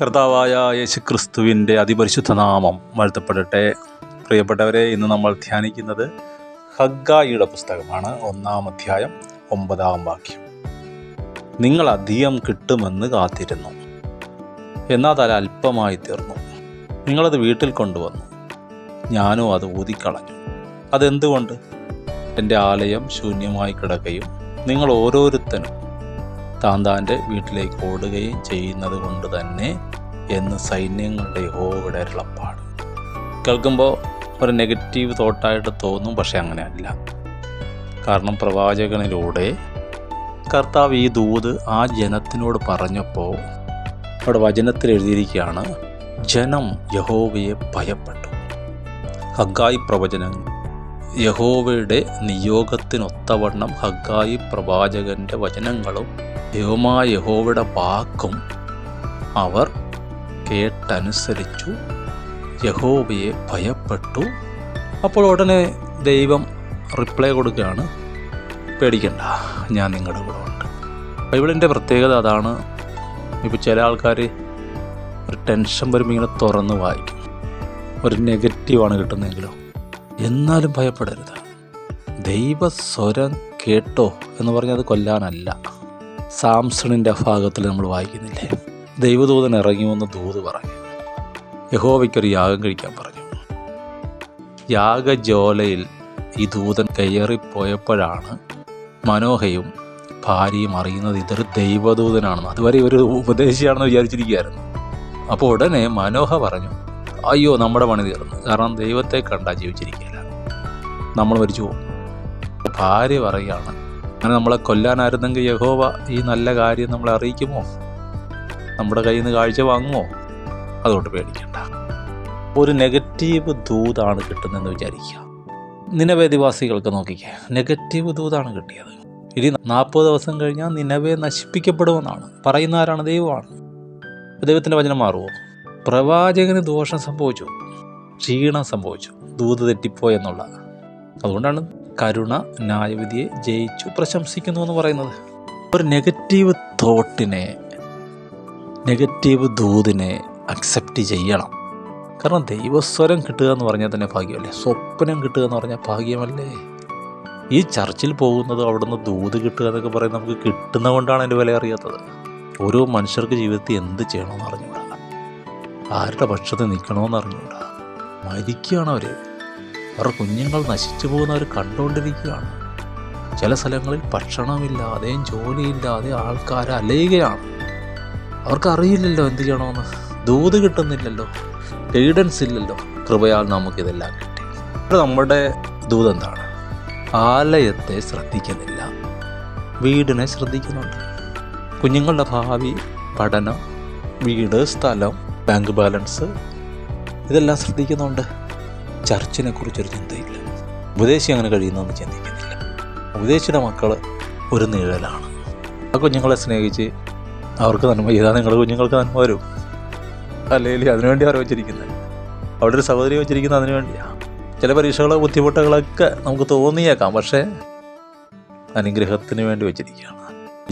കർത്താവായ യേശുക്രിസ്തുവിൻ്റെ അതിപരിശുദ്ധ നാമം വാഴ്ത്തപ്പെടട്ടെ. പ്രിയപ്പെട്ടവരെ, ഇന്ന് നമ്മൾ ധ്യാനിക്കുന്നത് ഹഗ്ഗായിയുടെ പുസ്തകമാണ്. 1-ാം അധ്യായം 9-ാം വാക്യം. നിങ്ങൾ അധികം കിട്ടുമെന്ന് കാത്തിരുന്നു, എന്നാൽ അത് അല്പമായി തീർന്നു. നിങ്ങളത് വീട്ടിൽ കൊണ്ടുവന്നു, ഞാനും അത് ഊതിക്കളഞ്ഞു. അതെന്തുകൊണ്ട്? എൻ്റെ ആലയം ശൂന്യമായി കിടക്കുകയും നിങ്ങൾ ഓരോരുത്തരും താന്താൻ്റെ വീട്ടിലേക്ക് ഓടുകയും ചെയ്യുന്നത് കൊണ്ട് തന്നെ എന്ന് സൈന്യങ്ങളുടെ യഹോവയുടെ അരുളപ്പാട്. കേൾക്കുമ്പോൾ ഒരു നെഗറ്റീവ് തോട്ടായിട്ട് തോന്നും, പക്ഷെ അങ്ങനെയല്ല. കാരണം പ്രവാചകനിലൂടെ കർത്താവ് ഈ ദൂത് ആ ജനത്തിനോട് പറഞ്ഞപ്പോൾ അവിടെ വചനത്തിൽ എഴുതിയിരിക്കുകയാണ്, ജനം യഹോവയെ ഭയപ്പെട്ടു. ഹഗ്ഗായി പ്രവചനം യഹോവയുടെ നിയോഗത്തിനൊത്തവണ്ണം ഹഗ്ഗായി പ്രവാചകൻ്റെ വചനങ്ങളും ദൈവമായ യഹോവയുടെ വാക്കും അവർ കേട്ടനുസരിച്ചു, യഹോവയെ ഭയപ്പെട്ടു. അപ്പോൾ ഉടനെ ദൈവം റിപ്ലൈ കൊടുക്കുകയാണ്, പേടിക്കണ്ട, ഞാൻ നിങ്ങളുടെ കൂടെ ഉണ്ട്. ബൈബിളിൻ്റെ പ്രത്യേകത അതാണ്. ഇപ്പോൾ ചില ആൾക്കാർ ഒരു ടെൻഷൻ വരുമ്പോൾ ഇങ്ങനെ തുറന്ന് വായിക്കും, ഒരു നെഗറ്റീവാണ് കിട്ടുന്നതെങ്കിലോ, എന്നാലും ഭയപ്പെടരുത്. ദൈവസ്വരം കേട്ടോ എന്ന് പറഞ്ഞത് കൊല്ലാനല്ല. സാംസണിൻ്റെ ഭാഗത്തിൽ നമ്മൾ വായിക്കുന്നില്ലേ, ദൈവദൂതൻ ഇറങ്ങി വന്ന് ദൂത് പറഞ്ഞു, യഹോവയ്ക്കൊരു യാഗം കഴിക്കാൻ പറഞ്ഞു. യാഗജ്വാലയിൽ ഈ ദൂതൻ കയറിപ്പോയപ്പോഴാണ് മനോഹയും ഭാര്യയും അറിയുന്നത് ഇതൊരു ദൈവദൂതനാണെന്ന്. അതുവരെ ഒരു ഉപദേശിയാണെന്ന് വിചാരിച്ചിരിക്കുകയായിരുന്നു. അപ്പോൾ ഉടനെ മനോഹ പറഞ്ഞു, അയ്യോ, നമ്മുടെ പണി തീർന്നു, കാരണം ദൈവത്തെ കണ്ടാൽ ജീവിച്ചിരിക്കില്ല, നമ്മൾ മരിച്ചു പോകും. ഭാര്യ പറയുകയാണ്, അങ്ങനെ നമ്മളെ കൊല്ലാനായിരുന്നെങ്കിൽ യഹോവ ഈ നല്ല കാര്യം നമ്മളെ അറിയിക്കുമോ? നമ്മുടെ കയ്യിൽ നിന്ന് കാഴ്ച വാങ്ങുമോ? അതുകൊണ്ട് പേടിക്കണ്ട. ഒരു നെഗറ്റീവ് ദൂതാണ് കിട്ടുന്നതെന്ന് വിചാരിക്കുക. നിനവേ നിവാസികൾക്ക് നോക്കിക്കുക, നെഗറ്റീവ് ദൂതാണ് കിട്ടിയത്. ഇനി 40 ദിവസം കഴിഞ്ഞാൽ നിനവേ നശിപ്പിക്കപ്പെടുമെന്നാണ് പറയുന്ന. ആരാണ്? ദൈവമാണ്. ദൈവത്തിൻ്റെ വചനം മാറുമോ? പ്രവാചകന് ദോഷം സംഭവിച്ചു, ക്ഷീണം സംഭവിച്ചു, ദൂത് തെറ്റിപ്പോയെന്നുള്ള. അതുകൊണ്ടാണ് കരുണ ന്യായവിധിയെ ജയിച്ചു പ്രശംസിക്കുന്നു എന്ന് പറയുന്നത്. ഒരു നെഗറ്റീവ് തോട്ടിനെ, നെഗറ്റീവ് ദൂതിനെ അക്സെപ്റ്റ് ചെയ്യണം. കാരണം ദൈവസ്വരം കിട്ടുക എന്ന് പറഞ്ഞാൽ തന്നെ ഭാഗ്യമല്ലേ? സ്വപ്നം കിട്ടുക എന്ന് പറഞ്ഞാൽ ഭാഗ്യമല്ലേ? ഈ ചർച്ചിൽ പോകുന്നത്, അവിടുന്ന് ദൂത് കിട്ടുക എന്നൊക്കെ പറയുന്നത് നമുക്ക് കിട്ടുന്നതുകൊണ്ടാണ് അതിൻ്റെ വില അറിയാത്തത്. ഓരോ മനുഷ്യർക്ക് ജീവിതത്തിൽ എന്ത് ചെയ്യണമെന്ന് അറിഞ്ഞുകൂടാ, ആരുടെ പക്ഷത്ത് നിൽക്കണമെന്ന് അറിഞ്ഞുകൂടാ. മരിക്കുകയാണ് അവർ. അവരുടെ കുഞ്ഞുങ്ങൾ നശിച്ചു പോകുന്നവർ കണ്ടുകൊണ്ടിരിക്കുകയാണ്. ചില സ്ഥലങ്ങളിൽ ഭക്ഷണമില്ലാതെയും ജോലിയില്ലാതെ ആൾക്കാർ അലയുകയാണ്. അവർക്കറിയില്ലല്ലോ എന്ത് ചെയ്യണമെന്ന്. ദൂത് കിട്ടുന്നില്ലല്ലോ, ഗൈഡൻസ് ഇല്ലല്ലോ. കൃപയാൽ നമുക്കിതെല്ലാം കിട്ടി. നമ്മുടെ ദൂത് എന്താണ്? ആലയത്തെ ശ്രദ്ധിക്കുന്നില്ല, വീടിനെ ശ്രദ്ധിക്കുന്നുണ്ട്. കുഞ്ഞുങ്ങളുടെ ഭാവി, പഠനം, വീട്, സ്ഥലം, ബാങ്ക് ബാലൻസ്, ഇതെല്ലാം ശ്രദ്ധിക്കുന്നുണ്ട്. ചർച്ചിനെ കുറിച്ചൊരു ചിന്തയില്ല. ഉപദേശി അങ്ങനെ കഴിയുന്നതെന്ന് ചിന്തിക്കുന്നില്ല. ഉപദേശിയുടെ മക്കൾ ഒരു നിഴലാണ്. ആ കുഞ്ഞുങ്ങളെ സ്നേഹിച്ച് അവർക്ക് നന്മ ചെയ്താൽ നിങ്ങളുടെ കുഞ്ഞുങ്ങൾക്ക് നന്മ വരും. അല്ലെങ്കിൽ അതിനുവേണ്ടി അവർ വെച്ചിരിക്കുന്നത്, അവിടെ ഒരു സഹോദരി വെച്ചിരിക്കുന്നത് അതിനു വേണ്ടിയാണ്. ചില പരീക്ഷകളോ ബുദ്ധിമുട്ടുകളൊക്കെ നമുക്ക് തോന്നിയേക്കാം, പക്ഷേ അനുഗ്രഹത്തിന് വേണ്ടി വെച്ചിരിക്കുകയാണ്.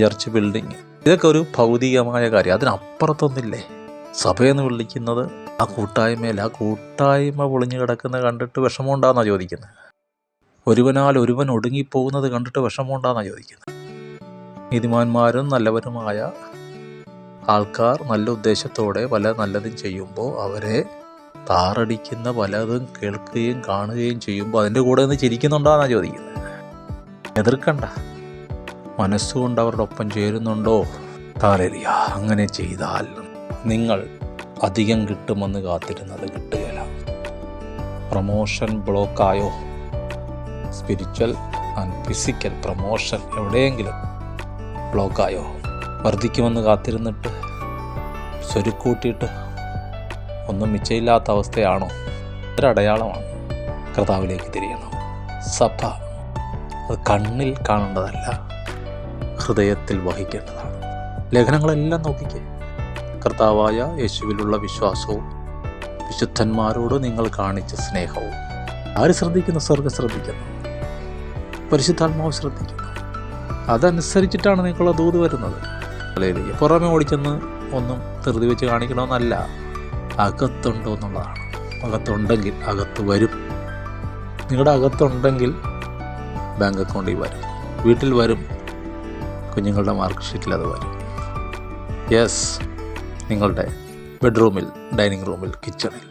ചർച്ച് ബിൽഡിങ്, ഇതൊക്കെ ഒരു ഭൗതികമായ കാര്യം. അതിനപ്പുറത്തൊന്നില്ലേ? സഭയെന്ന് വിളിക്കുന്നത് ആ കൂട്ടായ്മയല്ല. ആ കൂട്ടായ്മ പൊളിഞ്ഞു കിടക്കുന്ന കണ്ടിട്ട് വിഷമമുണ്ടാകുന്നാണ് ചോദിക്കുന്നത്. ഒരുവനാൽ ഒരുവൻ ഒടുങ്ങിപ്പോകുന്നത് കണ്ടിട്ട് വിഷമമുണ്ടാകുന്നാണ് ചോദിക്കുന്നത്. നീതിമാന്മാരും നല്ലവരുമായ ആൾക്കാർ നല്ല ഉദ്ദേശത്തോടെ പല നല്ലതും ചെയ്യുമ്പോൾ അവരെ താറടിക്കുന്ന പലതും കേൾക്കുകയും കാണുകയും ചെയ്യുമ്പോൾ അതിൻ്റെ കൂടെ നിന്ന് ചിരിക്കുന്നുണ്ടോയെന്നാണ് ചോദിക്കുന്നത്. എതിർക്കണ്ട, മനസ്സുകൊണ്ട് അവരുടെ ഒപ്പം ചേരുന്നുണ്ടോ? ഹല്ലേലൂയ. അങ്ങനെ ചെയ്താൽ നിങ്ങൾ അധികം കിട്ടുമെന്ന് കാത്തിരുന്നത് കിട്ടുകയില്ല. പ്രമോഷൻ ബ്ലോക്കായോ? സ്പിരിച്വൽ ആൻഡ് ഫിസിക്കൽ പ്രമോഷൻ എവിടെയെങ്കിലും ബ്ലോക്കായോ? വർദ്ധിക്കുമെന്ന് കാത്തിരുന്നിട്ട് സ്വരുക്കൂട്ടിയിട്ട് ഒന്നും മിച്ചമില്ലാത്ത അവസ്ഥയാണോ? ഒരടയാളമാണ്. കർത്താവിലേക്ക് തിരിയണം. സഭ അത് കണ്ണിൽ കാണേണ്ടതല്ല, ഹൃദയത്തിൽ വഹിക്കേണ്ടതാണ്. ലേഖനങ്ങളെല്ലാം നോക്കിക്കേ. കർത്താവായ യേശുവിലുള്ള വിശ്വാസവും വിശുദ്ധന്മാരോട് നിങ്ങൾ കാണിച്ച സ്നേഹവും ആര് ശ്രദ്ധിക്കുന്നു? സ്വർഗ്ഗം ശ്രദ്ധിക്കുന്നു, പരിശുദ്ധാത്മാവ് ശ്രദ്ധിക്കുന്നു. അതനുസരിച്ചിട്ടാണ് നിങ്ങൾക്കുള്ള ദൂത് വരുന്നത്. അല്ലെങ്കിൽ പുറമെ ഓടിച്ചെന്ന് ഒന്നും ധൃതി വെച്ച് കാണിക്കണമെന്നല്ല, അകത്തുണ്ടോ എന്നുള്ളതാണ്. അകത്തുണ്ടെങ്കിൽ അകത്ത് വരും. നിങ്ങളുടെ അകത്തുണ്ടെങ്കിൽ ബാങ്ക് അക്കൗണ്ടിൽ വരും, വീട്ടിൽ വരും, കുഞ്ഞുങ്ങളുടെ മാർക്ക് ഷീറ്റിൽ അത് വരും. യെസ്, നിങ്ങളുടെ ബെഡ്റൂമിൽ, ഡൈനിങ് റൂമിൽ, കിച്ചണിൽ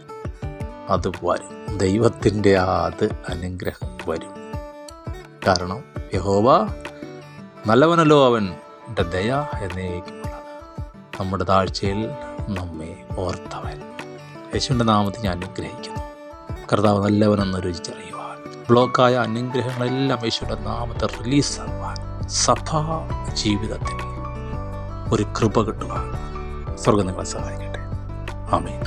അത് വരും. ദൈവത്തിൻ്റെ അത് അനുഗ്രഹം വരും. കാരണം യഹോവ നല്ലവനല്ലോ, അവൻ്റെ ദയ എന്നേക്കുമുള്ളത്. നമ്മുടെ താഴ്ചയിൽ നമ്മെ ഓർത്തവൻ. യേശുവിൻ്റെ നാമത്തിൽ ഞാൻ അനുഗ്രഹിക്കുന്നു. കർത്താവ് നല്ലവനെന്ന് രുചിച്ചറിയുവാൻ, ബ്ലോക്കായ അനുഗ്രഹങ്ങളെല്ലാം യേശുവിൻ്റെ നാമത്തെ റിലീസാകുവാൻ, സഭാ ജീവിതത്തിൽ ഒരു കൃപ കിട്ടുവാൻ സ്വർഗ്ഗം നിങ്ങളെ സഹായിക്കട്ടെ. ആമേൻ.